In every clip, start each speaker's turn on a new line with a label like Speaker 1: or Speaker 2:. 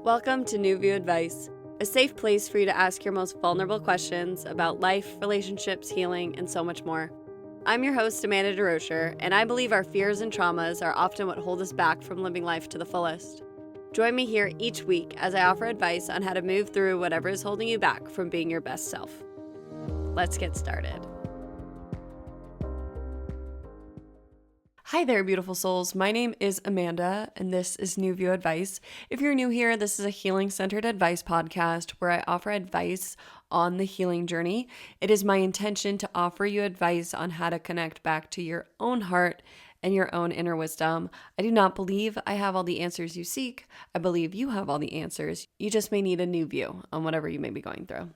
Speaker 1: Welcome to New View Advice, a safe place for you to ask your most vulnerable questions about life, relationships, healing, and so much more. I'm your host, Amanda DeRocher, and I believe our fears and traumas are often what hold us back from living life to the fullest. Join me here each week as I offer advice on how to move through whatever is holding you back from being your best self. Let's get started. Hi there, beautiful souls. My name is Amanda, and this is New View Advice. If you're new here, this is a healing-centered advice podcast where I offer advice on the healing journey. It is my intention to offer you advice on how to connect back to your own heart and your own inner wisdom. I do not believe I have all the answers you seek. I believe you have all the answers. You just may need a new view on whatever you may be going through.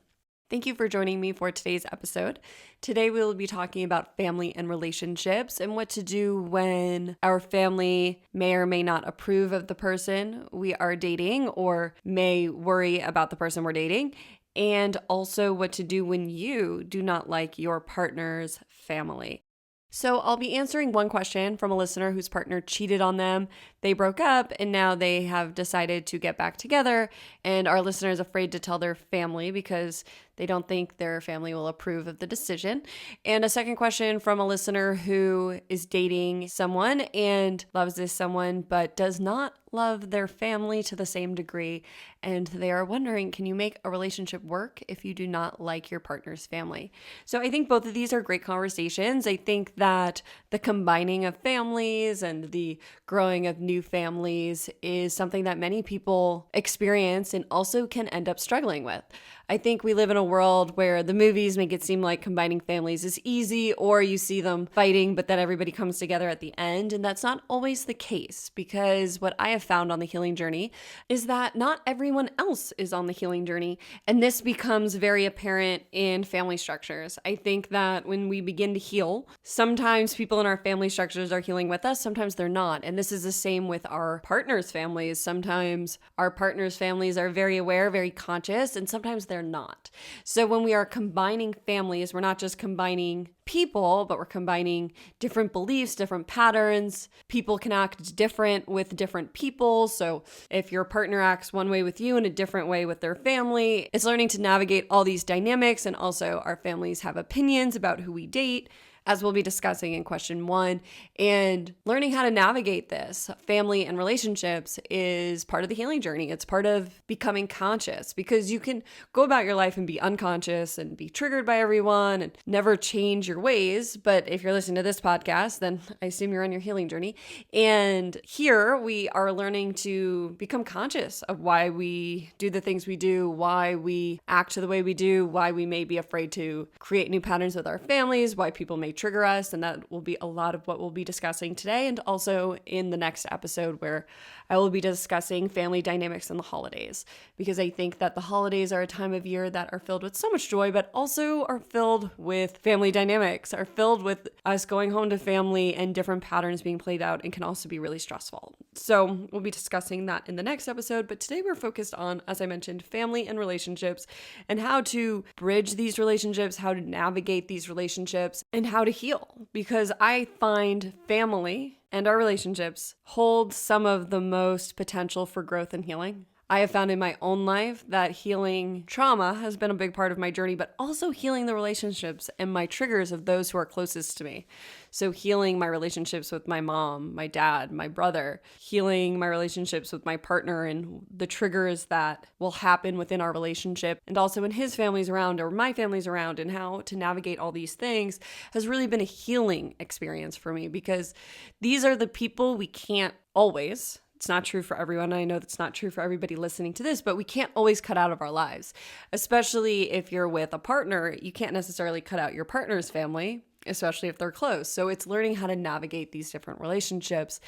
Speaker 1: Thank you for joining me for today's episode. Today we will be talking about family and relationships and what to do when our family may or may not approve of the person we are dating or may worry about the person we're dating, and also what to do when you do not like your partner's family. So I'll be answering one question from a listener whose partner cheated on them. They broke up and now they have decided to get back together, and our listener is afraid to tell their family because they don't think their family will approve of the decision. And a second question from a listener who is dating someone and loves this someone but does not love their family to the same degree, and they are wondering, can you make a relationship work if you do not like your partner's family? So I think both of these are great conversations. I think that the combining of families and the growing of new families is something that many people experience and also can end up struggling with. I think we live in a world where the movies make it seem like combining families is easy, or you see them fighting, but then everybody comes together at the end. And that's not always the case, because what I have found on the healing journey is that not everyone else is on the healing journey. And this becomes very apparent in family structures. I think that when we begin to heal, sometimes people in our family structures are healing with us, sometimes they're not. And this is the same with our partners' families. Sometimes our partners' families are very aware, very conscious, and sometimes they're not. So when we are combining families, we're not just combining people, but we're combining different beliefs, different patterns. People can act different with different people. So if your partner acts one way with you and a different way with their family, it's learning to navigate all these dynamics. And also our families have opinions about who we date, as we'll be discussing in question 1, and learning how to navigate this. Family and relationships is part of the healing journey. It's part of becoming conscious, because you can go about your life and be unconscious and be triggered by everyone and never change your ways. But if you're listening to this podcast, then I assume you're on your healing journey. And here we are learning to become conscious of why we do the things we do, why we act the way we do, why we may be afraid to create new patterns with our families, why people may trigger us. And that will be a lot of what we'll be discussing today, and also in the next episode where I will be discussing family dynamics in the holidays, because I think that the holidays are a time of year that are filled with so much joy, but also are filled with family dynamics, are filled with us going home to family and different patterns being played out, and can also be really stressful. So we'll be discussing that in the next episode, but today we're focused on, as I mentioned, family and relationships, and how to bridge these relationships, how to navigate these relationships, and how to heal. Because I find family and our relationships hold some of the most potential for growth and healing. I have found in my own life that healing trauma has been a big part of my journey, but also healing the relationships and my triggers of those who are closest to me. So healing my relationships with my mom, my dad, my brother, healing my relationships with my partner and the triggers that will happen within our relationship, and also when his family's around or my family's around, and how to navigate all these things has really been a healing experience for me, because these are the people we can't always. It's not true for everyone. I know that's not true for everybody listening to this, but we can't always cut out of our lives, especially if you're with a partner. You can't necessarily cut out your partner's family, especially if they're close. So it's learning how to navigate these different relationships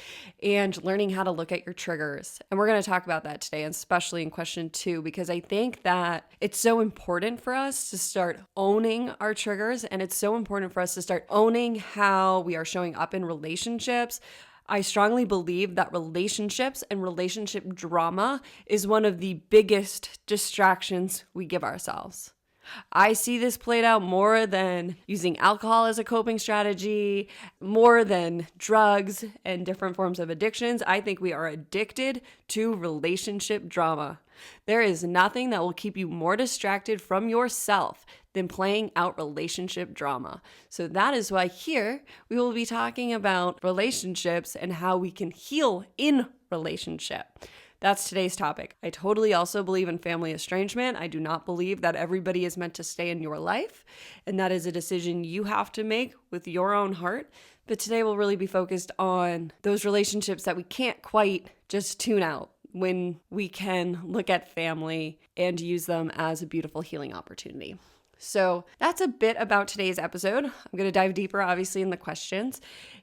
Speaker 1: and learning how to look at your triggers. And we're going to talk about that today, and especially in question 2, because I think that it's so important for us to start owning our triggers, and it's so important for us to start owning how we are showing up in relationships. I strongly believe that relationships and relationship drama is one of the biggest distractions we give ourselves. I see this played out more than using alcohol as a coping strategy, more than drugs and different forms of addictions. I think we are addicted to relationship drama. There is nothing that will keep you more distracted from yourself than playing out relationship drama. So that is why here we will be talking about relationships and how we can heal in relationship. That's today's topic. I totally also believe in family estrangement. I do not believe that everybody is meant to stay in your life, and that is a decision you have to make with your own heart. But today we'll really be focused on those relationships that we can't quite just tune out, when we can look at family and use them as a beautiful healing opportunity. So that's a bit about today's episode. I'm going to dive deeper, obviously, in the questions.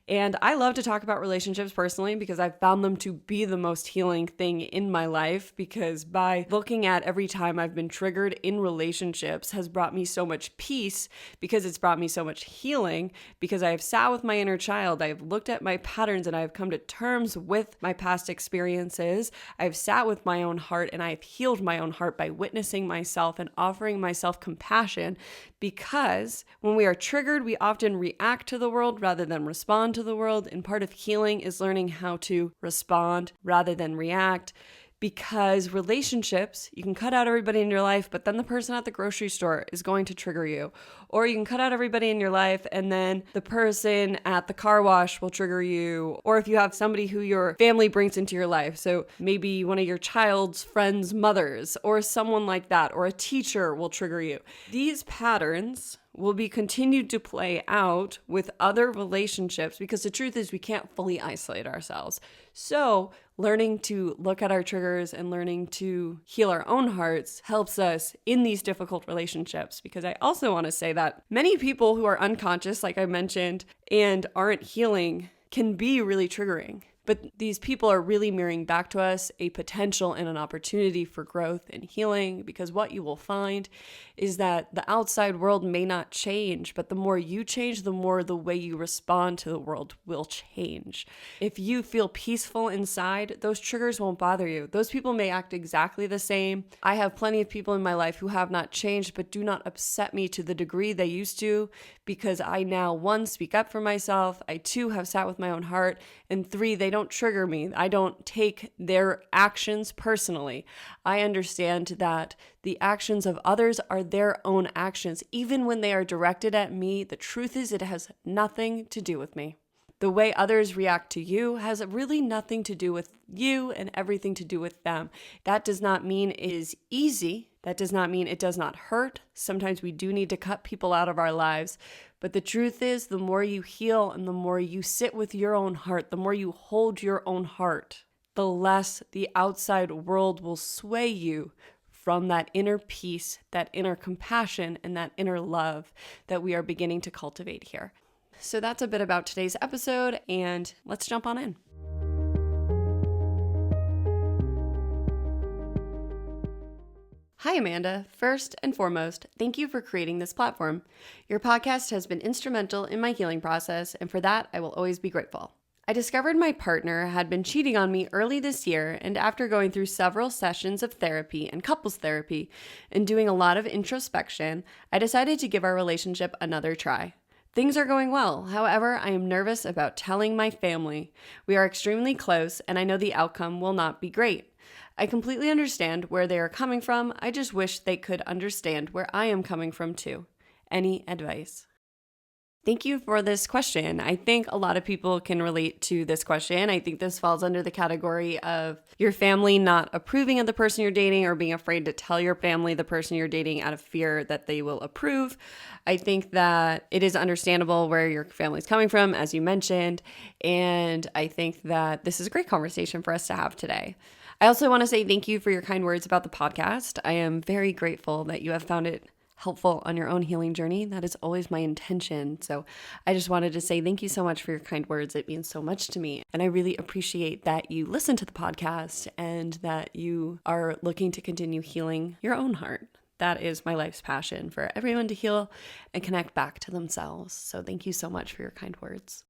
Speaker 1: And I love to talk about relationships personally because I've found them to be the most healing thing in my life, because by looking at every time I've been triggered in relationships has brought me so much peace, because it's brought me so much healing, because I have sat with my inner child. I have looked at my patterns and I have come to terms with my past experiences. I've sat with my own heart and I've healed my own heart by witnessing myself and offering myself compassion, because when we are triggered, we often react to the world rather than respond to the world. And part of healing is learning how to respond rather than react. Because relationships, you can cut out everybody in your life, but then the person at the grocery store is going to trigger you. Or you can cut out everybody in your life and then the person at the car wash will trigger you. Or if you have somebody who your family brings into your life, so maybe one of your child's friends' mothers or someone like that, or a teacher will trigger you. These patterns will be continued to play out with other relationships, because the truth is we can't fully isolate ourselves. So learning to look at our triggers and learning to heal our own hearts helps us in these difficult relationships. Because I also want to say that many people who are unconscious, like I mentioned, and aren't healing can be really triggering. But these people are really mirroring back to us a potential and an opportunity for growth and healing, because what you will find is that the outside world may not change, but the more you change, the more the way you respond to the world will change. If you feel peaceful inside, those triggers won't bother you. Those people may act exactly the same. I have plenty of people in my life who have not changed, but do not upset me to the degree they used to, because I now, 1, speak up for myself, I 2, have sat with my own heart, and 3, they don't trigger me. I don't take their actions personally. I understand that the actions of others are their own actions. Even when they are directed at me, the truth is it has nothing to do with me. The way others react to you has really nothing to do with you and everything to do with them. That does not mean it is easy. That does not mean it does not hurt. Sometimes we do need to cut people out of our lives. But the truth is, the more you heal and the more you sit with your own heart, the more you hold your own heart, the less the outside world will sway you from that inner peace, that inner compassion, and that inner love that we are beginning to cultivate here. So that's a bit about today's episode, and let's jump on in. Hi, Amanda. First and foremost, thank you for creating this platform. Your podcast has been instrumental in my healing process, and for that, I will always be grateful. I discovered my partner had been cheating on me early this year, and after going through several sessions of therapy and couples therapy and doing a lot of introspection, I decided to give our relationship another try. Things are going well. However, I am nervous about telling my family. We are extremely close, and I know the outcome will not be great. I completely understand where they are coming from. I just wish they could understand where I am coming from too. Any advice? Thank you for this question. I think a lot of people can relate to this question. I think this falls under the category of your family not approving of the person you're dating or being afraid to tell your family the person you're dating out of fear that they will approve. I think that it is understandable where your family's coming from, as you mentioned, and I think that this is a great conversation for us to have today. I also want to say thank you for your kind words about the podcast. I am very grateful that you have found it helpful on your own healing journey. That is always my intention. So I just wanted to say thank you so much for your kind words. It means so much to me. And I really appreciate that you listen to the podcast and that you are looking to continue healing your own heart. That is my life's passion, for everyone to heal and connect back to themselves. So thank you so much for your kind words.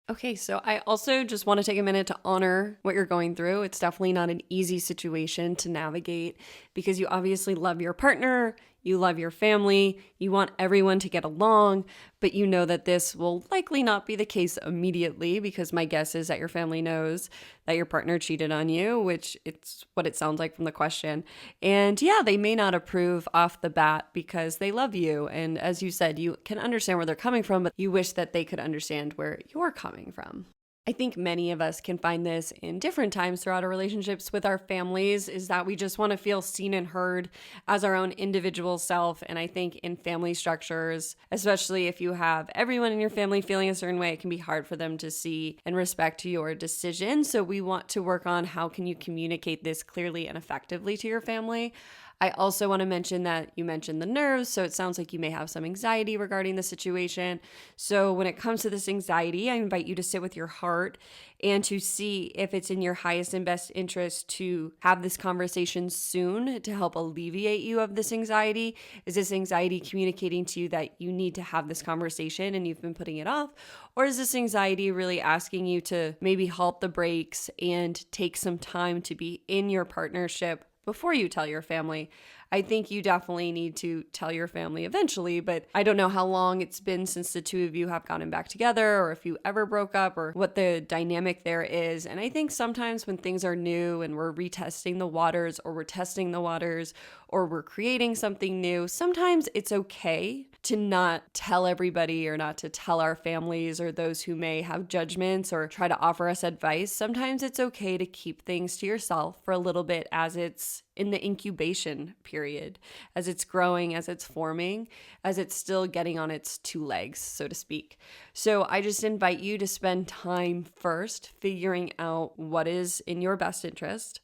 Speaker 1: Okay, so I also just want to take a minute to honor what you're going through. It's definitely not an easy situation to navigate because you obviously love your partner. you love your family, you want everyone to get along, but you know that this will likely not be the case immediately because my guess is that your family knows that your partner cheated on you, which it's what it sounds like from the question. And yeah, they may not approve off the bat because they love you. And as you said, you can understand where they're coming from, but you wish that they could understand where you're coming from. I think many of us can find this in different times throughout our relationships with our families, is that we just want to feel seen and heard as our own individual self. And I think in family structures, especially if you have everyone in your family feeling a certain way, it can be hard for them to see and respect your decision. So we want to work on how can you communicate this clearly and effectively to your family. I also want to mention that you mentioned the nerves, so it sounds like you may have some anxiety regarding the situation. So when it comes to this anxiety, I invite you to sit with your heart and to see if it's in your highest and best interest to have this conversation soon to help alleviate you of this anxiety. Is this anxiety communicating to you that you need to have this conversation and you've been putting it off? Or is this anxiety really asking you to maybe halt the brakes and take some time to be in your partnership before you tell your family? I think you definitely need to tell your family eventually, but I don't know how long it's been since the two of you have gotten back together or if you ever broke up or what the dynamic there is. And I think sometimes when things are new and we're retesting the waters or we're testing the waters or we're creating something new, sometimes it's okay to not tell everybody or not to tell our families or those who may have judgments or try to offer us advice. Sometimes it's okay to keep things to yourself for a little bit as it's in the incubation period, as it's growing, as it's forming, as it's still getting on its two legs, so to speak. So I just invite you to spend time first figuring out what is in your best interest.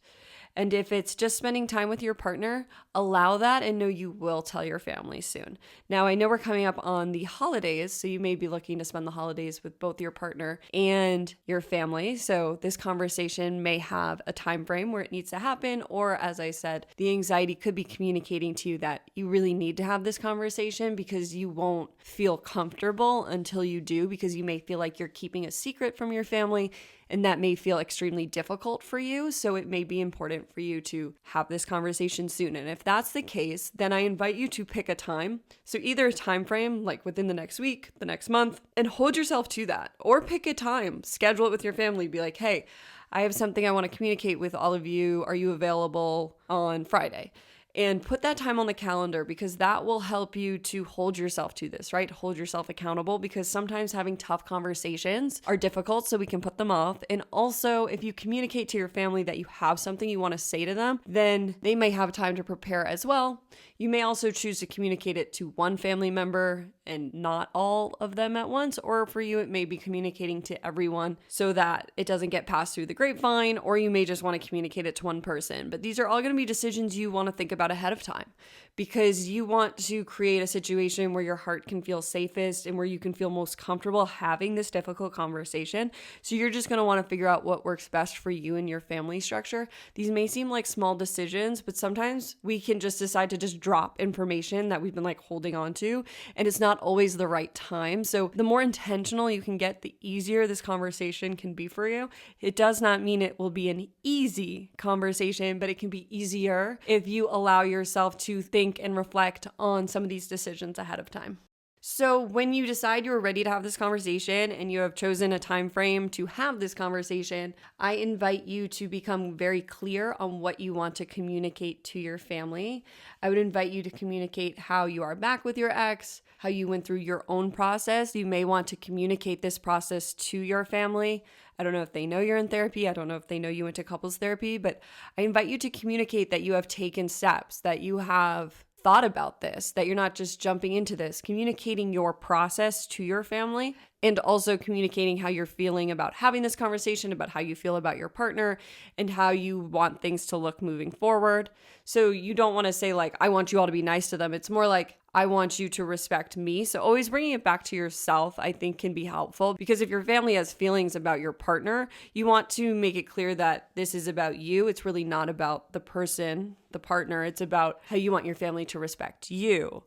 Speaker 1: And if it's just spending time with your partner, allow that and know you will tell your family soon. Now, I know we're coming up on the holidays, so you may be looking to spend the holidays with both your partner and your family. So this conversation may have a time frame where it needs to happen, or as I said, the anxiety could be communicating to you that you really need to have this conversation because you won't feel comfortable until you do, because you may feel like you're keeping a secret from your family. And that may feel extremely difficult for you. So it may be important for you to have this conversation soon. And if that's the case, then I invite you to pick a time. So either a time frame, like within the next week, the next month, and hold yourself to that. Or pick a time, schedule it with your family. Be like, hey, I have something I want to communicate with all of you. Are you available on Friday? And put that time on the calendar, because that will help you to hold yourself to this, right? Hold yourself accountable, because sometimes having tough conversations are difficult, so we can put them off. And also, if you communicate to your family that you have something you want to say to them, then they may have time to prepare as well. You may also choose to communicate it to one family member and not all of them at once, or for you, it may be communicating to everyone so that it doesn't get passed through the grapevine, or you may just want to communicate it to one person. But these are all going to be decisions you want to think about ahead of time, because you want to create a situation where your heart can feel safest and where you can feel most comfortable having this difficult conversation. So you're just going to want to figure out what works best for you and your family structure. These may seem like small decisions, but sometimes we can just decide to just drop information that we've been like holding on to, and it's not always the right time. So the more intentional you can get, the easier this conversation can be for you. It does not mean it will be an easy conversation, but it can be easier if you allow yourself to think and reflect on some of these decisions ahead of time. So when you decide you're ready to have this conversation and you have chosen a time frame to have this conversation, I invite you to become very clear on what you want to communicate to your family. I would invite you to communicate how you are back with your ex, how you went through your own process. You may want to communicate this process to your family. I don't know if they know you're in therapy. I don't know if they know you went to couples therapy, but I invite you to communicate that you have taken steps, that you have thought about this, that you're not just jumping into this, communicating your process to your family, and also communicating how you're feeling about having this conversation, about how you feel about your partner, and how you want things to look moving forward. So you don't want to say like, I want you all to be nice to them. It's more like, I want you to respect me. So always bringing it back to yourself, I think, can be helpful, because if your family has feelings about your partner, you want to make it clear that this is about you. It's really not about the person, the partner. It's about how you want your family to respect you.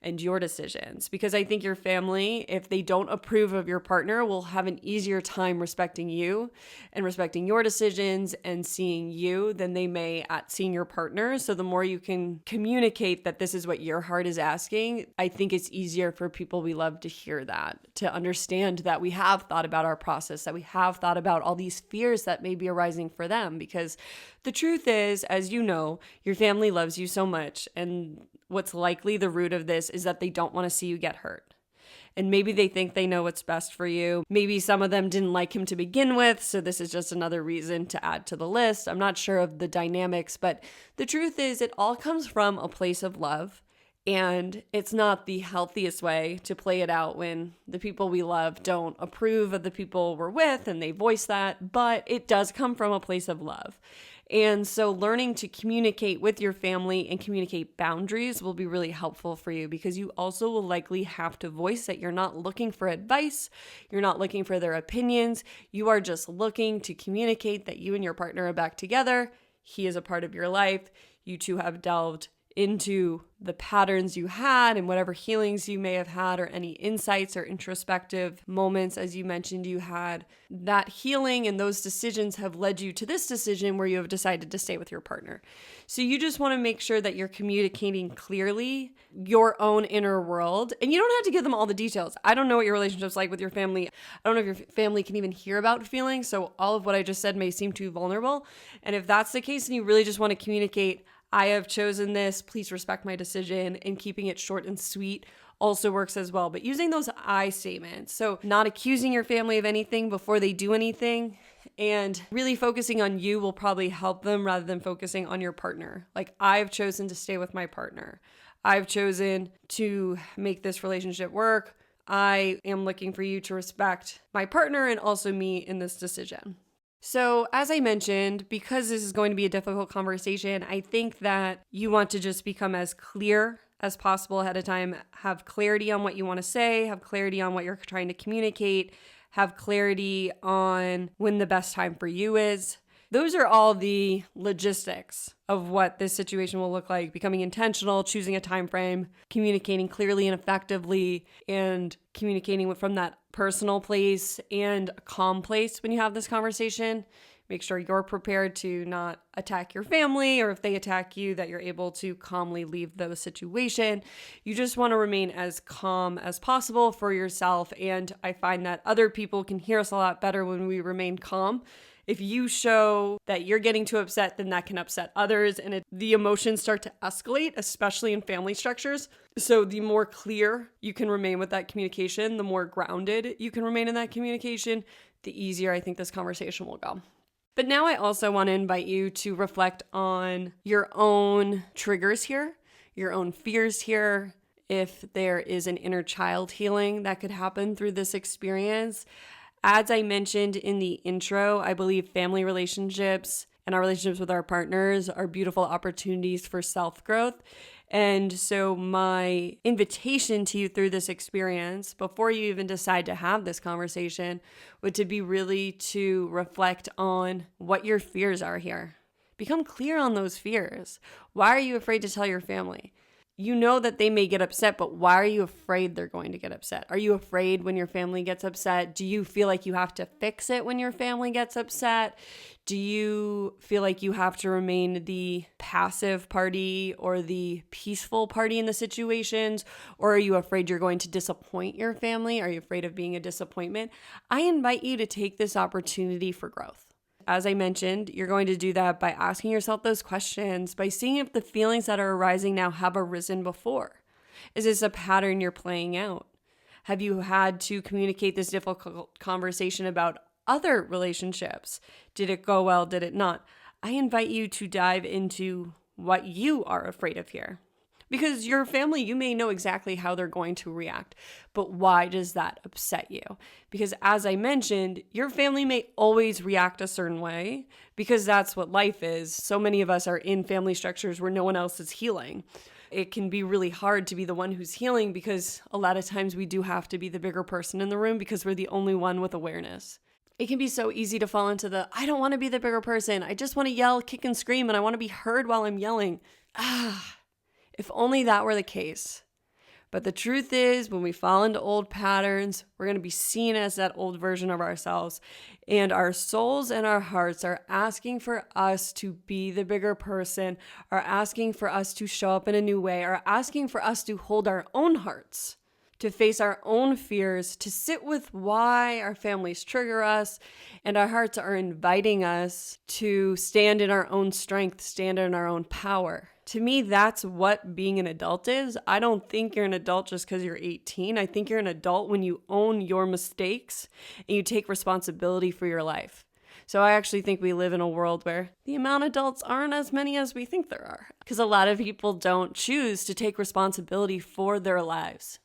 Speaker 1: and your decisions. Because I think your family, if they don't approve of your partner, will have an easier time respecting you and respecting your decisions and seeing you than they may at seeing your partner. So the more you can communicate that this is what your heart is asking, I think it's easier for people we love to hear that, to understand that we have thought about our process, that we have thought about all these fears that may be arising for them. Because the truth is, as you know, your family loves you so much. And what's likely the root of this is that they don't want to see you get hurt. And maybe they think they know what's best for you. Maybe some of them didn't like him to begin with, so this is just another reason to add to the list. I'm not sure of the dynamics, but the truth is it all comes from a place of love. And it's not the healthiest way to play it out when the people we love don't approve of the people we're with and they voice that, but it does come from a place of love. And so learning to communicate with your family and communicate boundaries will be really helpful for you, because you also will likely have to voice that you're not looking for advice, you're not looking for their opinions, you are just looking to communicate that you and your partner are back together, he is a part of your life, you two have delved into the patterns you had and whatever healings you may have had, or any insights or introspective moments, as you mentioned you had. That healing and those decisions have led you to this decision where you have decided to stay with your partner. So you just want to make sure that you're communicating clearly your own inner world, and you don't have to give them all the details. I don't know what your relationship's like with your family. I don't know if your family can even hear about feelings, so all of what I just said may seem too vulnerable. And if that's the case, then you really just want to communicate, I have chosen this, please respect my decision, and keeping it short and sweet also works as well. But using those I statements, so not accusing your family of anything before they do anything, and really focusing on you will probably help them rather than focusing on your partner. Like, I've chosen to stay with my partner. I've chosen to make this relationship work. I am looking for you to respect my partner and also me in this decision. So as I mentioned, because this is going to be a difficult conversation, I think that you want to just become as clear as possible ahead of time, have clarity on what you want to say, have clarity on what you're trying to communicate, have clarity on when the best time for you is. Those are all the logistics of what this situation will look like. Becoming intentional, choosing a time frame, communicating clearly and effectively, and communicating from that personal place and a calm place when you have this conversation. Make sure you're prepared to not attack your family, or if they attack you, that you're able to calmly leave the situation. You just want to remain as calm as possible for yourself. And I find that other people can hear us a lot better when we remain calm. If you show that you're getting too upset, then that can upset others, and the emotions start to escalate, especially in family structures. So the more clear you can remain with that communication, the more grounded you can remain in that communication, the easier I think this conversation will go. But now I also want to invite you to reflect on your own triggers here, your own fears here, if there is an inner child healing that could happen through this experience. As I mentioned in the intro, I believe family relationships and our relationships with our partners are beautiful opportunities for self-growth. And so my invitation to you through this experience, before you even decide to have this conversation, would to be really to reflect on what your fears are here. Become clear on those fears. Why are you afraid to tell your family? You know that they may get upset, but why are you afraid they're going to get upset? Are you afraid when your family gets upset? Do you feel like you have to fix it when your family gets upset? Do you feel like you have to remain the passive party or the peaceful party in the situations? Or are you afraid you're going to disappoint your family? Are you afraid of being a disappointment? I invite you to take this opportunity for growth. As I mentioned, you're going to do that by asking yourself those questions, by seeing if the feelings that are arising now have arisen before. Is this a pattern you're playing out? Have you had to communicate this difficult conversation about other relationships? Did it go well? Did it not? I invite you to dive into what you are afraid of here. Because your family, you may know exactly how they're going to react, but why does that upset you? Because as I mentioned, your family may always react a certain way because that's what life is. So many of us are in family structures where no one else is healing. It can be really hard to be the one who's healing because a lot of times we do have to be the bigger person in the room because we're the only one with awareness. It can be so easy to fall into I don't want to be the bigger person. I just want to yell, kick, and scream, and I want to be heard while I'm yelling. If only that were the case. But the truth is, when we fall into old patterns, we're going to be seen as that old version of ourselves. And our souls and our hearts are asking for us to be the bigger person, are asking for us to show up in a new way, are asking for us to hold our own hearts, to face our own fears, to sit with why our families trigger us, and our hearts are inviting us to stand in our own strength, stand in our own power. To me, that's what being an adult is. I don't think you're an adult just because you're 18. I think you're an adult when you own your mistakes and you take responsibility for your life. So I actually think we live in a world where the amount of adults aren't as many as we think there are, because a lot of people don't choose to take responsibility for their lives.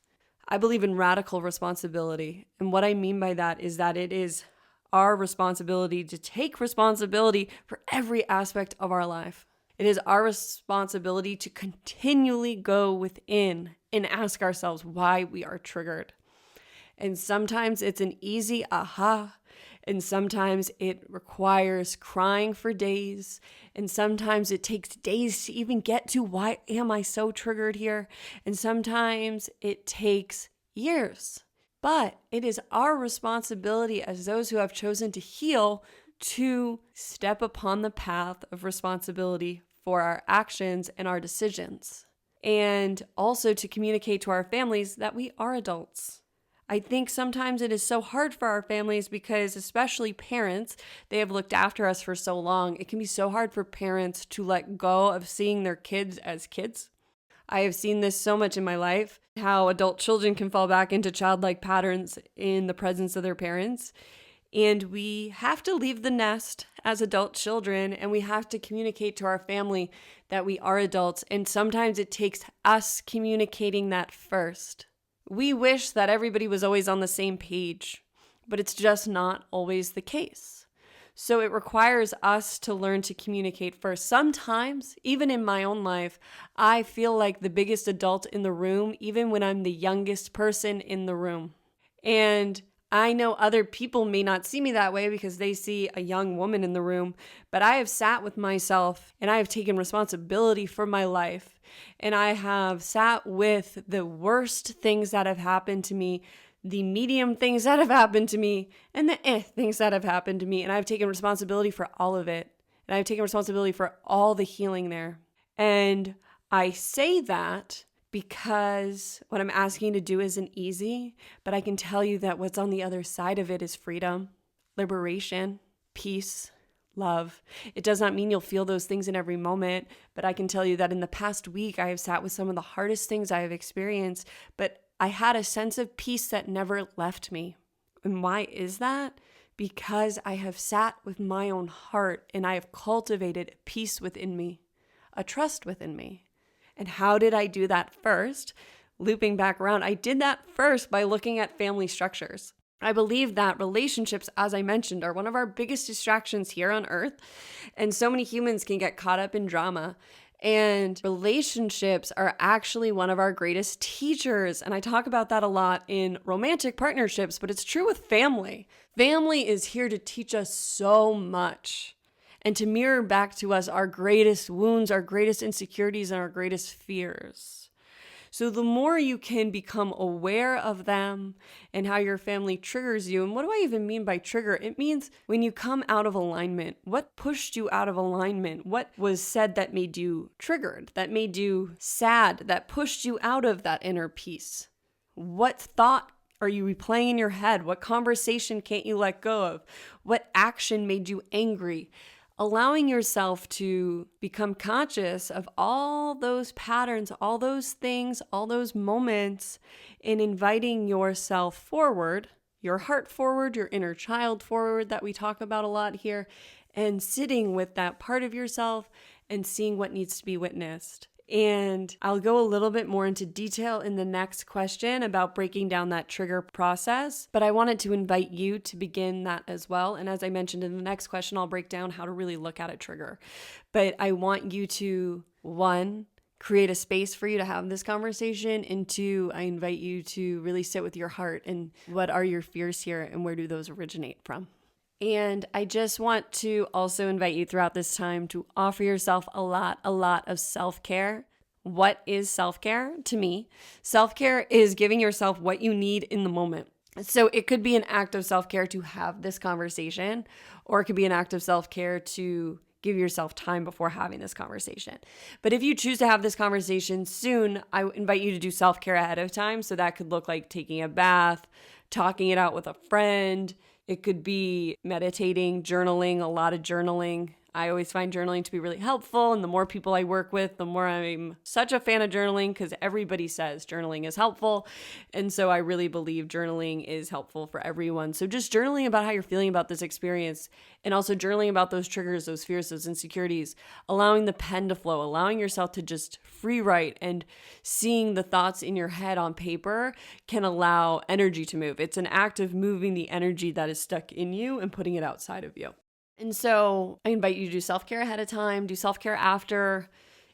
Speaker 1: I believe in radical responsibility. And what I mean by that is that it is our responsibility to take responsibility for every aspect of our life. It is our responsibility to continually go within and ask ourselves why we are triggered. And sometimes it's an easy aha, and sometimes it requires crying for days, and sometimes it takes days to even get to why am I so triggered here, and sometimes it takes years. But it is our responsibility as those who have chosen to heal to step upon the path of responsibility for our actions and our decisions, and also to communicate to our families that we are adults. I think sometimes it is so hard for our families because, especially parents, they have looked after us for so long. It can be so hard for parents to let go of seeing their kids as kids. I have seen this so much in my life, how adult children can fall back into childlike patterns in the presence of their parents. And we have to leave the nest as adult children, and we have to communicate to our family that we are adults. And sometimes it takes us communicating that first. We wish that everybody was always on the same page, but it's just not always the case. So it requires us to learn to communicate first. Sometimes, even in my own life, I feel like the biggest adult in the room, even when I'm the youngest person in the room. And I know other people may not see me that way because they see a young woman in the room, but I have sat with myself and I have taken responsibility for my life. And I have sat with the worst things that have happened to me, the medium things that have happened to me, and the things that have happened to me. And I've taken responsibility for all of it. And I've taken responsibility for all the healing there. And I say that because what I'm asking you to do isn't easy, but I can tell you that what's on the other side of it is freedom, liberation, peace, love. It does not mean you'll feel those things in every moment, but I can tell you that in the past week, I have sat with some of the hardest things I have experienced, but I had a sense of peace that never left me. And why is that? Because I have sat with my own heart and I have cultivated peace within me, a trust within me. And how did I do that first? Looping back around, I did that first by looking at family structures. I believe that relationships, as I mentioned, are one of our biggest distractions here on earth. And so many humans can get caught up in drama. And relationships are actually one of our greatest teachers. And I talk about that a lot in romantic partnerships, but it's true with family. Family is here to teach us so much and to mirror back to us our greatest wounds, our greatest insecurities, and our greatest fears. So the more you can become aware of them and how your family triggers you, and what do I even mean by trigger? It means when you come out of alignment. What pushed you out of alignment? What was said that made you triggered, that made you sad, that pushed you out of that inner peace? What thought are you replaying in your head? What conversation can't you let go of? What action made you angry? Allowing yourself to become conscious of all those patterns, all those things, all those moments, and inviting yourself forward, your heart forward, your inner child forward that we talk about a lot here, and sitting with that part of yourself and seeing what needs to be witnessed. And I'll go a little bit more into detail in the next question about breaking down that trigger process, but I wanted to invite you to begin that as well. And as I mentioned in the next question, I'll break down how to really look at a trigger. But I want you to, one, create a space for you to have this conversation, and two, I invite you to really sit with your heart and what are your fears here and where do those originate from? And I just want to also invite you throughout this time to offer yourself a lot of self-care. What is self-care to me? Self-care is giving yourself what you need in the moment. So it could be an act of self-care to have this conversation, or it could be an act of self-care to give yourself time before having this conversation. But if you choose to have this conversation soon, I invite you to do self-care ahead of time. So that could look like taking a bath, talking it out with a friend. It could be meditating, journaling, a lot of journaling. I always find journaling to be really helpful. And the more people I work with, the more I'm such a fan of journaling, because everybody says journaling is helpful. And so I really believe journaling is helpful for everyone. So just journaling about how you're feeling about this experience, and also journaling about those triggers, those fears, those insecurities, allowing the pen to flow, allowing yourself to just free write, and seeing the thoughts in your head on paper can allow energy to move. It's an act of moving the energy that is stuck in you and putting it outside of you. And so I invite you to do self-care ahead of time, do self-care after.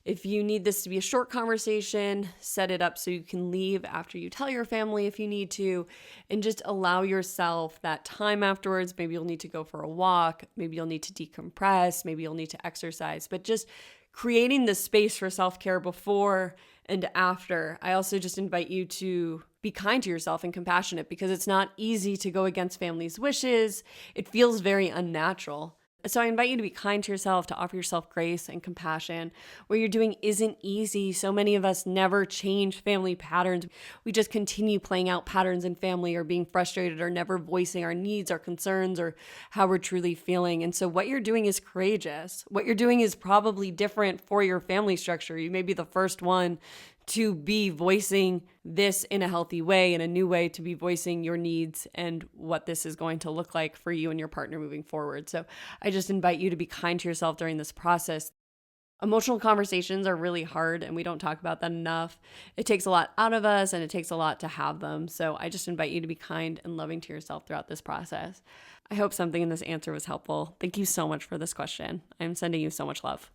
Speaker 1: If you need this to be a short conversation, set it up so you can leave after you tell your family if you need to, and just allow yourself that time afterwards. Maybe you'll need to go for a walk, maybe you'll need to decompress, maybe you'll need to exercise, but just creating the space for self-care before and after. I also just invite you to be kind to yourself and compassionate, because it's not easy to go against family's wishes. It feels very unnatural. So I invite you to be kind to yourself, to offer yourself grace and compassion. What you're doing isn't easy. So many of us never change family patterns. We just continue playing out patterns in family, or being frustrated, or never voicing our needs, our concerns, or how we're truly feeling. And so what you're doing is courageous. What you're doing is probably different for your family structure. You may be the first one to be voicing this in a healthy way, in a new way, to be voicing your needs and what this is going to look like for you and your partner moving forward. So I just invite you to be kind to yourself during this process. Emotional conversations are really hard, and we don't talk about that enough. It takes a lot out of us, and it takes a lot to have them. So I just invite you to be kind and loving to yourself throughout this process. I hope something in this answer was helpful. Thank you so much for this question. I'm sending you so much love.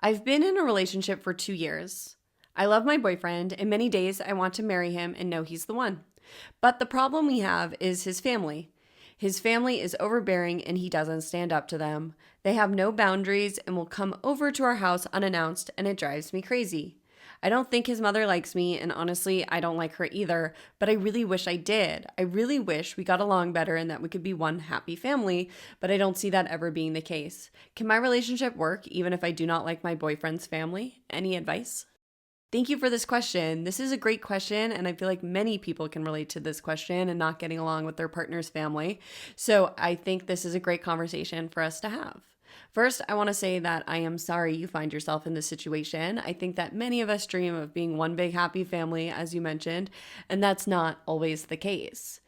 Speaker 1: I've been in a relationship for 2 years. I love my boyfriend, and many days I want to marry him and know he's the one. But the problem we have is his family. His family is overbearing, and he doesn't stand up to them. They have no boundaries and will come over to our house unannounced, and it drives me crazy. I don't think his mother likes me, and honestly, I don't like her either, but I really wish I did. I really wish we got along better and that we could be one happy family, but I don't see that ever being the case. Can my relationship work even if I do not like my boyfriend's family? Any advice? Thank you for this question. This is a great question, and I feel like many people can relate to this question and not getting along with their partner's family. So I think this is a great conversation for us to have. First, I want to say that I am sorry you find yourself in this situation. I think that many of us dream of being one big happy family, as you mentioned, and that's not always the case.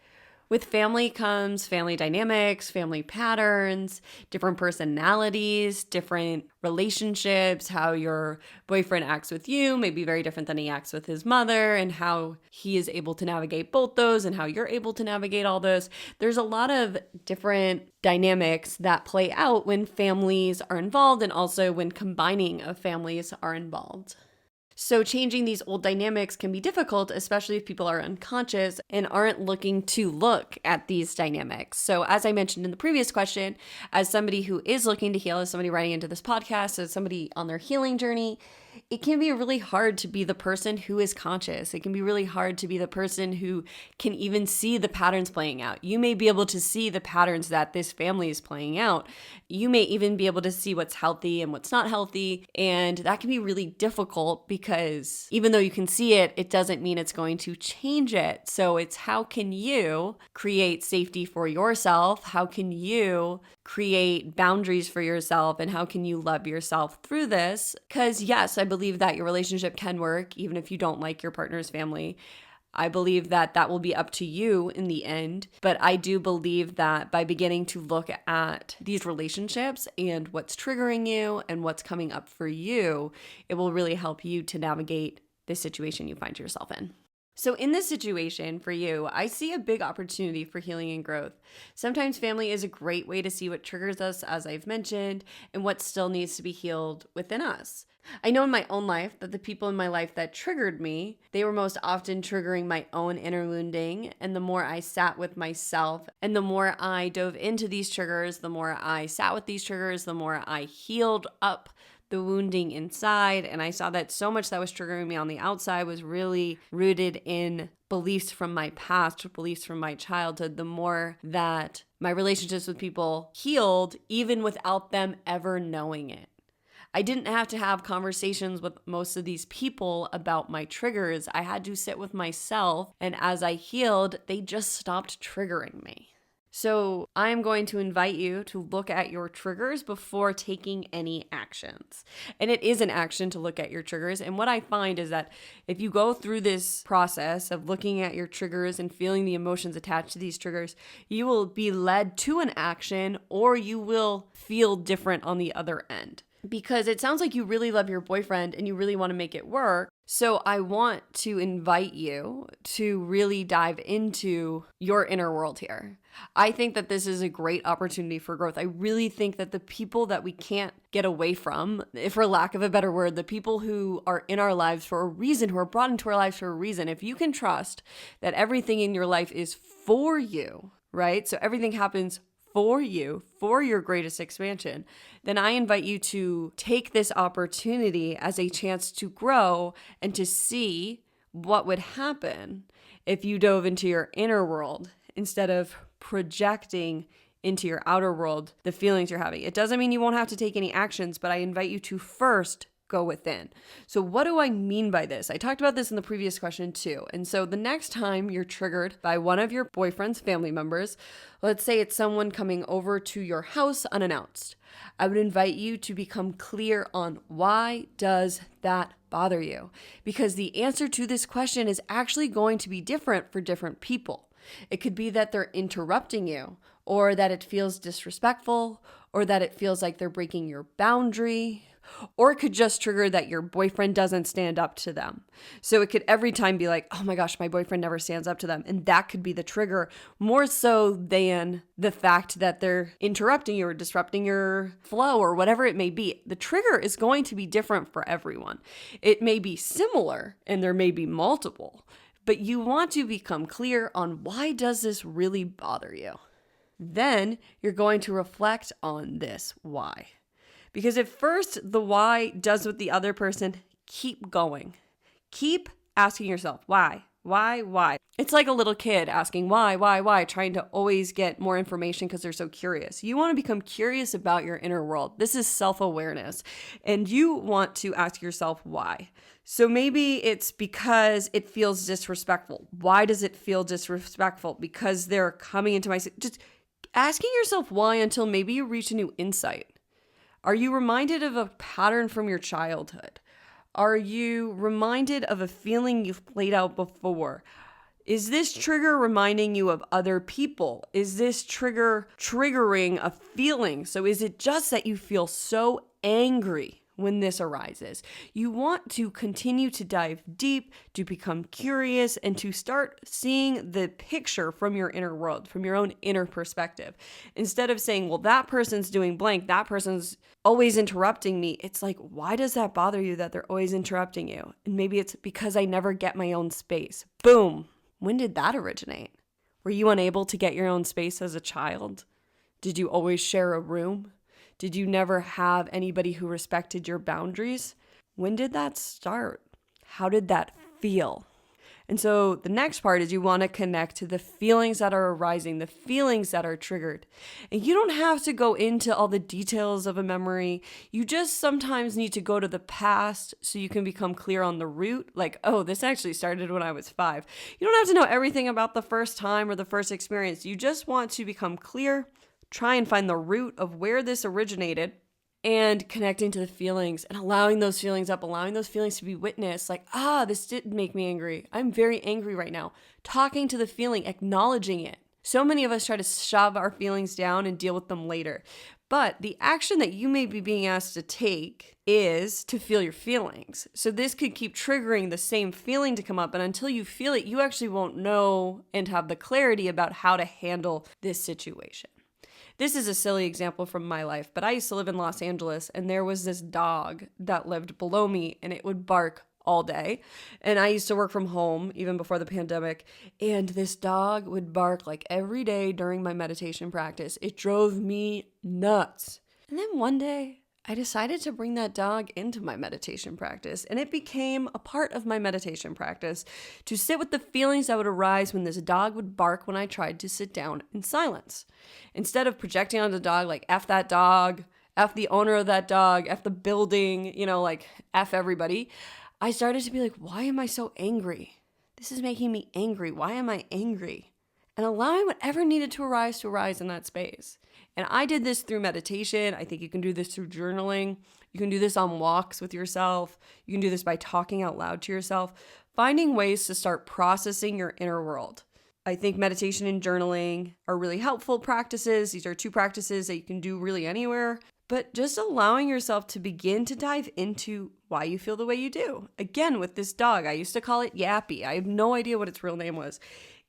Speaker 1: With family comes family dynamics, family patterns, different personalities, different relationships. How your boyfriend acts with you may be very different than he acts with his mother, and how he is able to navigate both those and how you're able to navigate all those. There's a lot of different dynamics that play out when families are involved, and also when combining of families are involved. So changing these old dynamics can be difficult, especially if people are unconscious and aren't looking to look at these dynamics. So as I mentioned in the previous question, as somebody who is looking to heal, as somebody writing into this podcast, as somebody on their healing journey, it can be really hard to be the person who is conscious. It can be really hard to be the person who can even see the patterns playing out. You may be able to see the patterns that this family is playing out. You may even be able to see what's healthy and what's not healthy. And that can be really difficult, because even though you can see it, it doesn't mean it's going to change it. So it's, how can you create safety for yourself? How can you create boundaries for yourself? And how can you love yourself through this? Because yes, I believe that your relationship can work even if you don't like your partner's family. I believe that that will be up to you in the end. But I do believe that by beginning to look at these relationships and what's triggering you and what's coming up for you, it will really help you to navigate this situation you find yourself in. So in this situation for you, I see a big opportunity for healing and growth. Sometimes family is a great way to see what triggers us, as I've mentioned, and what still needs to be healed within us. I know in my own life that the people in my life that triggered me, they were most often triggering my own inner wounding. And the more I sat with myself and the more I dove into these triggers, the more I sat with these triggers, the more I healed up the wounding inside. And I saw that so much that was triggering me on the outside was really rooted in beliefs from my past, beliefs from my childhood. The more that my relationships with people healed, even without them ever knowing it. I didn't have to have conversations with most of these people about my triggers. I had to sit with myself, and as I healed, they just stopped triggering me. So I'm going to invite you to look at your triggers before taking any actions. And it is an action to look at your triggers. And what I find is that if you go through this process of looking at your triggers and feeling the emotions attached to these triggers, you will be led to an action, or you will feel different on the other end. Because it sounds like you really love your boyfriend and you really want to make it work. So I want to invite you to really dive into your inner world here. I think that this is a great opportunity for growth. I really think that the people that we can't get away from, if for lack of a better word, the people who are in our lives for a reason, who are brought into our lives for a reason, if you can trust that everything in your life is for you, right? So everything happens for you, for your greatest expansion, then I invite you to take this opportunity as a chance to grow and to see what would happen if you dove into your inner world instead of projecting into your outer world the feelings you're having. It doesn't mean you won't have to take any actions, but I invite you to first go within. So what do I mean by this? I talked about this in the previous question too. And so the next time you're triggered by one of your boyfriend's family members, let's say it's someone coming over to your house unannounced, I would invite you to become clear on why does that bother you? Because the answer to this question is actually going to be different for different people. It could be that they're interrupting you, or that it feels disrespectful, or that it feels like they're breaking your boundary, or it could just trigger that your boyfriend doesn't stand up to them. So it could every time be like, oh my gosh, my boyfriend never stands up to them. And that could be the trigger more so than the fact that they're interrupting you or disrupting your flow or whatever it may be. The trigger is going to be different for everyone. It may be similar and there may be multiple, but you want to become clear on why does this really bother you? Then you're going to reflect on this why. Because at first, the why does with the other person, keep going. Keep asking yourself, why? Why? It's like a little kid asking why, trying to always get more information because they're so curious. You want to become curious about your inner world. This is self-awareness. And you want to ask yourself why. So maybe it's because it feels disrespectful. Why does it feel disrespectful? Because they're coming into my... Just asking yourself why until maybe you reach a new insight. Are you reminded of a pattern from your childhood? Are you reminded of a feeling you've played out before? Is this trigger reminding you of other people? Is this trigger triggering a feeling? So is it just that you feel so angry when this arises? You want to continue to dive deep, to become curious, and to start seeing the picture from your inner world, from your own inner perspective. Instead of saying, well, that person's doing blank, that person's always interrupting me. It's like, why does that bother you that they're always interrupting you? And maybe it's because I never get my own space. Boom. When did that originate? Were you unable to get your own space as a child? Did you always share a room? Did you never have anybody who respected your boundaries? When did that start? How did that feel? And so the next part is you want to connect to the feelings that are arising, the feelings that are triggered. And you don't have to go into all the details of a memory. You just sometimes need to go to the past so you can become clear on the root. Like, oh, this actually started when I was 5. You don't have to know everything about the first time or the first experience. You just want to become clear, try and find the root of where this originated, and connecting to the feelings and allowing those feelings up, allowing those feelings to be witnessed. Like, this did make me angry. I'm very angry right now. Talking to the feeling, acknowledging it. So many of us try to shove our feelings down and deal with them later. But the action that you may be being asked to take is to feel your feelings. So this could keep triggering the same feeling to come up. And until you feel it, you actually won't know and have the clarity about how to handle this situation. This is a silly example from my life, but I used to live in Los Angeles, and there was this dog that lived below me, and it would bark all day. And I used to work from home even before the pandemic, and this dog would bark like every day during my meditation practice. It drove me nuts. And then one day I decided to bring that dog into my meditation practice, and it became a part of my meditation practice to sit with the feelings that would arise when this dog would bark when I tried to sit down in silence. Instead of projecting on the dog like F that dog, F the owner of that dog, F the building, like F everybody, I started to be like, why am I so angry? This is making me angry. Why am I angry? And allowing whatever needed to arise in that space. And I did this through meditation. I think you can do this through journaling. You can do this on walks with yourself. You can do this by talking out loud to yourself, finding ways to start processing your inner world. I think meditation and journaling are really helpful practices. These are two practices that you can do really anywhere. But just allowing yourself to begin to dive into why you feel the way you do. Again, with this dog, I used to call it Yappy. I have no idea what its real name was.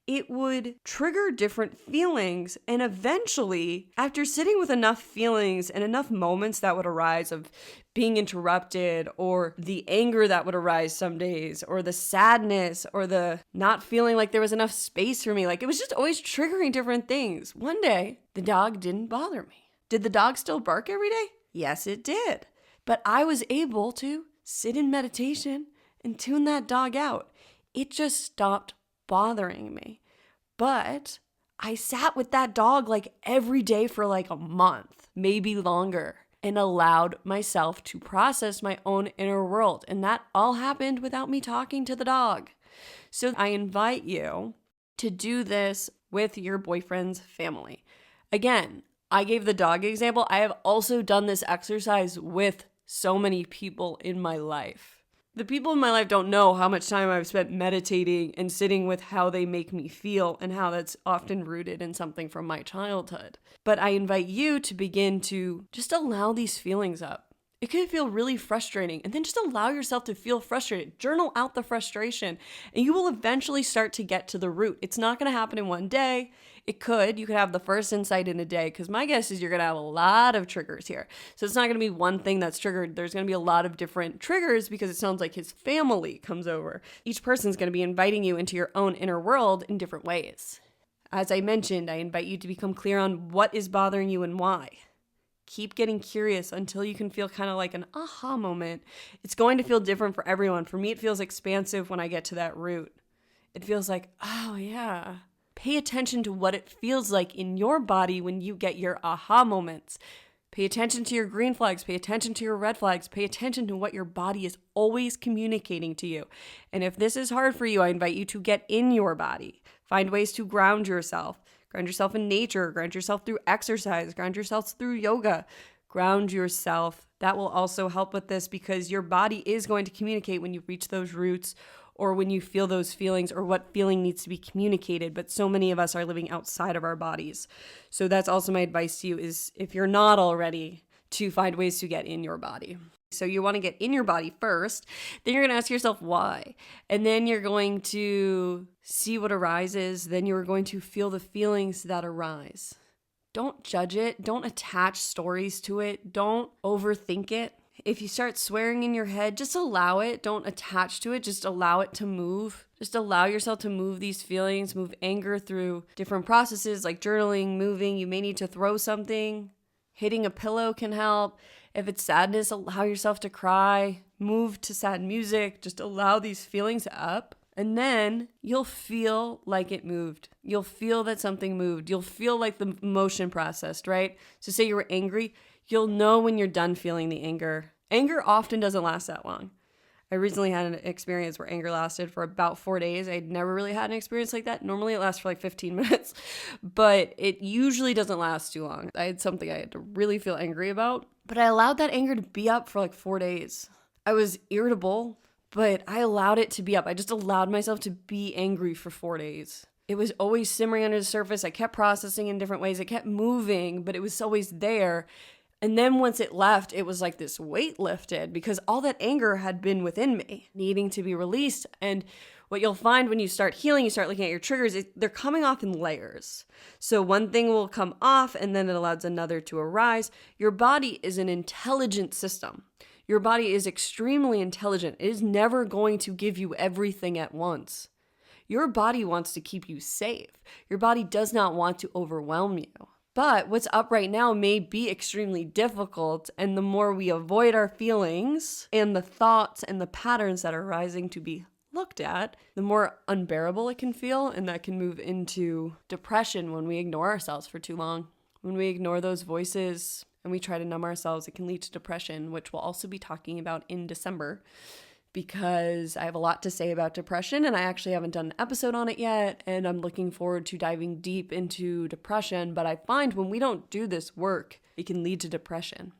Speaker 1: It would trigger different feelings, and eventually, after sitting with enough feelings and enough moments that would arise of being interrupted, or the anger that would arise some days, or the sadness, or the not feeling like there was enough space for me, like it was just always triggering different things. One day, the dog didn't bother me. Did the dog still bark every day? Yes, it did. But I was able to sit in meditation and tune that dog out. It just stopped bothering me. But I sat with that dog like every day for like a month, maybe longer, and allowed myself to process my own inner world. And that all happened without me talking to the dog. So I invite you to do this with your boyfriend's family. Again, I gave the dog example. I have also done this exercise with so many people in my life. The people in my life don't know how much time I've spent meditating and sitting with how they make me feel and how that's often rooted in something from my childhood. But I invite you to begin to just allow these feelings up. It could feel really frustrating, and then just allow yourself to feel frustrated. Journal out the frustration, and you will eventually start to get to the root. It's not going to happen in one day. You could have the first insight in a day, because my guess is you're going to have a lot of triggers here. So it's not going to be one thing that's triggered. There's going to be a lot of different triggers, because it sounds like his family comes over. Each person's going to be inviting you into your own inner world in different ways. As I mentioned, I invite you to become clear on what is bothering you and why. Keep getting curious until you can feel kind of like an aha moment. It's going to feel different for everyone. For me, it feels expansive when I get to that root. It feels like, oh yeah. Pay attention to what it feels like in your body when you get your aha moments. Pay attention to your green flags. Pay attention to your red flags. Pay attention to what your body is always communicating to you. And if this is hard for you, I invite you to get in your body. Find ways to ground yourself. Ground yourself in nature. Ground yourself through exercise. Ground yourself through yoga. Ground yourself. That will also help with this, because your body is going to communicate when you reach those roots, or when you feel those feelings, or what feeling needs to be communicated. But so many of us are living outside of our bodies. So that's also my advice to you, is if you're not already, to find ways to get in your body. So you want to get in your body first, then you're going to ask yourself why. And then you're going to see what arises. Then you're going to feel the feelings that arise. Don't judge it. Don't attach stories to it. Don't overthink it. If you start swearing in your head, just allow it. Don't attach to it. Just allow it to move. Just allow yourself to move these feelings, move anger through different processes like journaling, moving. You may need to throw something. Hitting a pillow can help. If it's sadness, allow yourself to cry. Move to sad music. Just allow these feelings up. And then you'll feel like it moved. You'll feel that something moved. You'll feel like the emotion processed, right? So say you were angry. You'll know when you're done feeling the anger. Anger often doesn't last that long. I recently had an experience where anger lasted for about 4 days. I'd never really had an experience like that. Normally it lasts for like 15 minutes, but it usually doesn't last too long. I had something I had to really feel angry about, but I allowed that anger to be up for like 4 days. I was irritable, but I allowed it to be up. I just allowed myself to be angry for 4 days. It was always simmering under the surface. I kept processing in different ways. It kept moving, but it was always there. And then once it left, it was like this weight lifted because all that anger had been within me, needing to be released. And what you'll find when you start healing, you start looking at your triggers, they're coming off in layers. So one thing will come off and then it allows another to arise. Your body is an intelligent system. Your body is extremely intelligent. It is never going to give you everything at once. Your body wants to keep you safe. Your body does not want to overwhelm you. But what's up right now may be extremely difficult, and the more we avoid our feelings and the thoughts and the patterns that are rising to be looked at, the more unbearable it can feel, and that can move into depression when we ignore ourselves for too long. When we ignore those voices and we try to numb ourselves, it can lead to depression, which we'll also be talking about in December, because I have a lot to say about depression and I actually haven't done an episode on it yet, and I'm looking forward to diving deep into depression. But I find when we don't do this work, it can lead to depression.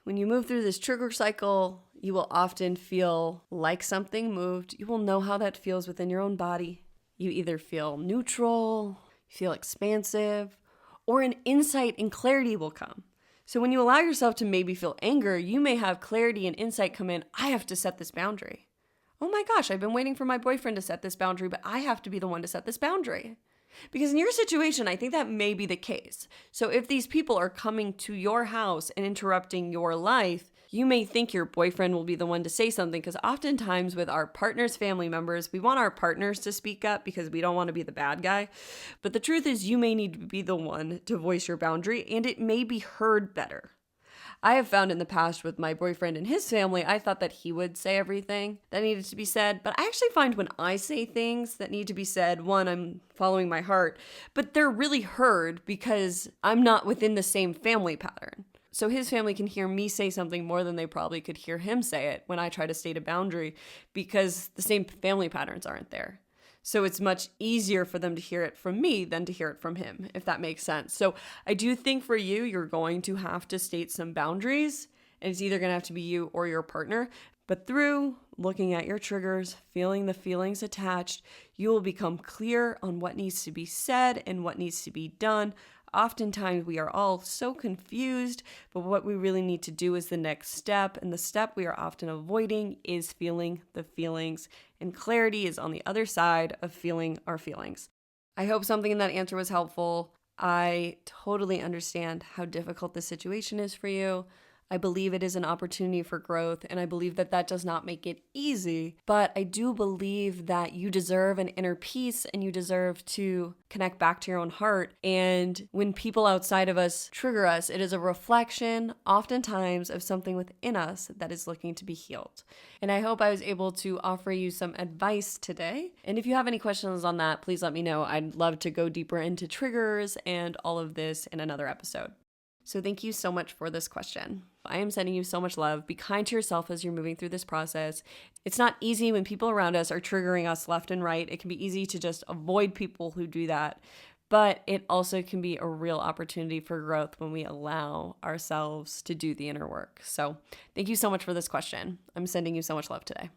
Speaker 1: When you move through this trigger cycle, you will often feel like something moved. You will know how that feels within your own body. You either feel neutral, feel expansive, or an insight and clarity will come. So when you allow yourself to maybe feel anger, you may have clarity and insight come in. I have to set this boundary. Oh my gosh, I've been waiting for my boyfriend to set this boundary, but I have to be the one to set this boundary. Because in your situation, I think that may be the case. So if these people are coming to your house and interrupting your life, you may think your boyfriend will be the one to say something, because oftentimes with our partners, family members, we want our partners to speak up because we don't want to be the bad guy. But the truth is you may need to be the one to voice your boundary, and it may be heard better. I have found in the past with my boyfriend and his family, I thought that he would say everything that needed to be said. But I actually find when I say things that need to be said, one, I'm following my heart, but they're really heard because I'm not within the same family pattern. So his family can hear me say something more than they probably could hear him say it when I try to state a boundary, because the same family patterns aren't there. So it's much easier for them to hear it from me than to hear it from him, if that makes sense. So I do think for you, you're going to have to state some boundaries, and it's either going to have to be you or your partner. But through looking at your triggers, feeling the feelings attached, you will become clear on what needs to be said and what needs to be done. Oftentimes we are all so confused, but what we really need to do is the next step. And the step we are often avoiding is feeling the feelings. And clarity is on the other side of feeling our feelings. I hope something in that answer was helpful. I totally understand how difficult this situation is for you. I believe it is an opportunity for growth, and I believe that that does not make it easy, but I do believe that you deserve an inner peace and you deserve to connect back to your own heart. And when people outside of us trigger us, it is a reflection, oftentimes, of something within us that is looking to be healed. And I hope I was able to offer you some advice today. And if you have any questions on that, please let me know. I'd love to go deeper into triggers and all of this in another episode. So thank you so much for this question. I am sending you so much love. Be kind to yourself as you're moving through this process. It's not easy when people around us are triggering us left and right. It can be easy to just avoid people who do that. But it also can be a real opportunity for growth when we allow ourselves to do the inner work. So thank you so much for this question. I'm sending you so much love today.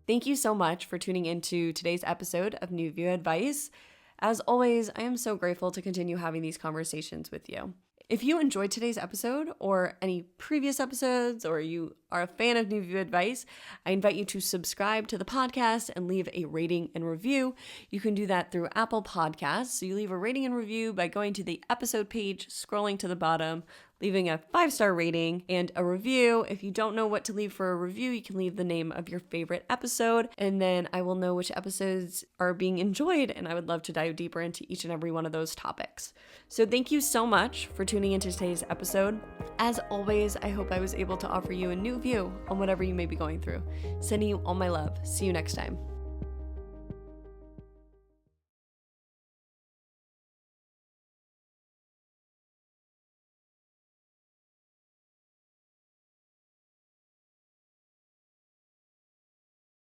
Speaker 1: Thank you so much for tuning into today's episode of New View Advice. As always, I am so grateful to continue having these conversations with you. If you enjoyed today's episode or any previous episodes, or you are a fan of New View Advice, I invite you to subscribe to the podcast and leave a rating and review. You can do that through Apple Podcasts. So you leave a rating and review by going to the episode page, scrolling to the bottom, leaving a 5-star rating and a review. If you don't know what to leave for a review, you can leave the name of your favorite episode, and then I will know which episodes are being enjoyed, and I would love to dive deeper into each and every one of those topics. So thank you so much for tuning into today's episode. As always, I hope I was able to offer you a new view on whatever you may be going through. Sending you all my love. See you next time.